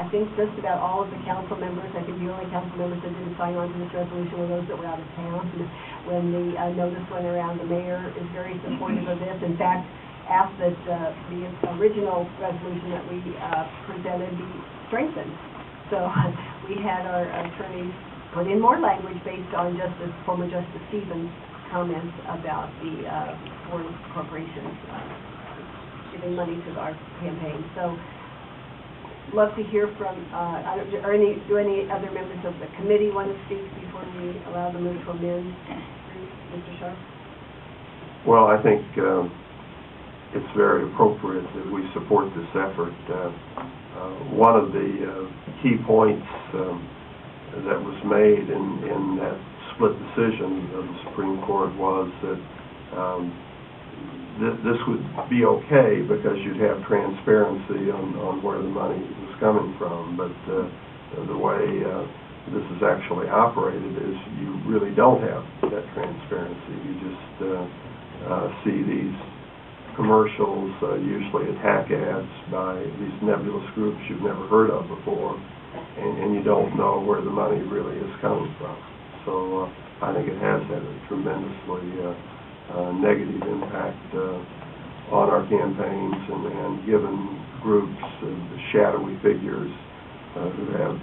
I think just about all of the council members, I think the only council members that didn't sign on to this resolution were those that were out of town. When the notice went around, the mayor is very supportive of this. In fact, asked that the original resolution that we presented be strengthened. So we had our attorneys put in more language based on former Justice Stevens' comments about the foreign corporations giving money to our campaign. So, love to hear from. Do any other members of the committee want to speak before we allow the move to amend? Mr. Sharp. Well, I think it's very appropriate that we support this effort. One of the key points that was made in that split decision of the Supreme Court was that this would be okay because you'd have transparency on where the money was coming from. But the way this is actually operated is you really don't have that transparency. You just see these commercials, usually attack ads by these nebulous groups you've never heard of before, and you don't know where the money really is coming from. So I think it has had a tremendously negative impact on our campaigns and given groups shadowy figures who have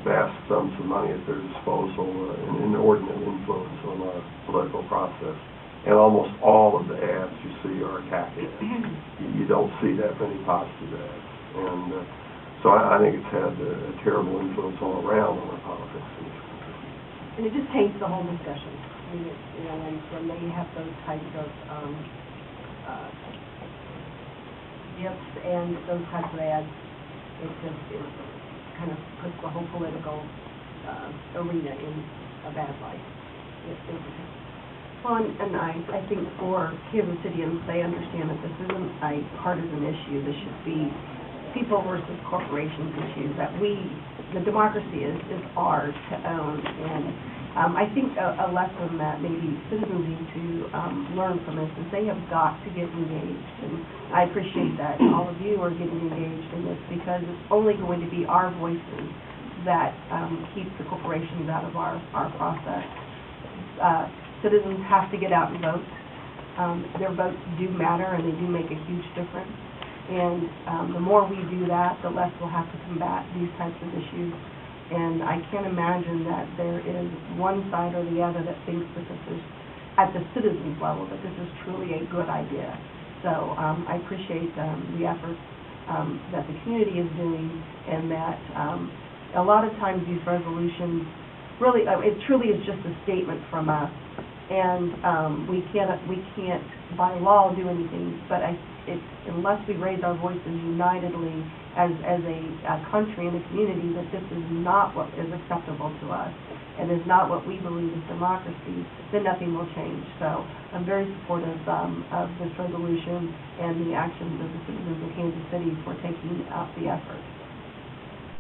vast sums of money at their disposal and inordinate influence on our political process. And almost all of the ads you see are attack ads. You don't see that many positive ads. And so I think it's had a terrible influence all around on our politics in this country. And it just taints the whole discussion. I mean, when they have those types of gifts and those types of ads, it kind of puts the whole political arena in a bad light. Well, and I think for Kansas Cityans, they understand that this isn't a partisan issue. This should be people versus corporations issue, that the democracy is ours to own. And I think a lesson that maybe citizens need to learn from this is they have got to get engaged. And I appreciate that all of you are getting engaged in this because it's only going to be our voices that keep the corporations out of our process. Citizens have to get out and vote. Their votes do matter and they do make a huge difference. And the more we do that, the less we'll have to combat these types of issues. And I can't imagine that there is one side or the other that thinks that this is, at the citizens level, that this is truly a good idea. So I appreciate the efforts that the community is doing, and that a lot of times these resolutions really, it truly is just a statement from us. And we can't by law do anything, but unless we raise our voices unitedly as a country and a community that this is not what is acceptable to us and is not what we believe is democracy, then nothing will change. So I'm very supportive of this resolution and the actions of the citizens of Kansas City for taking out the effort.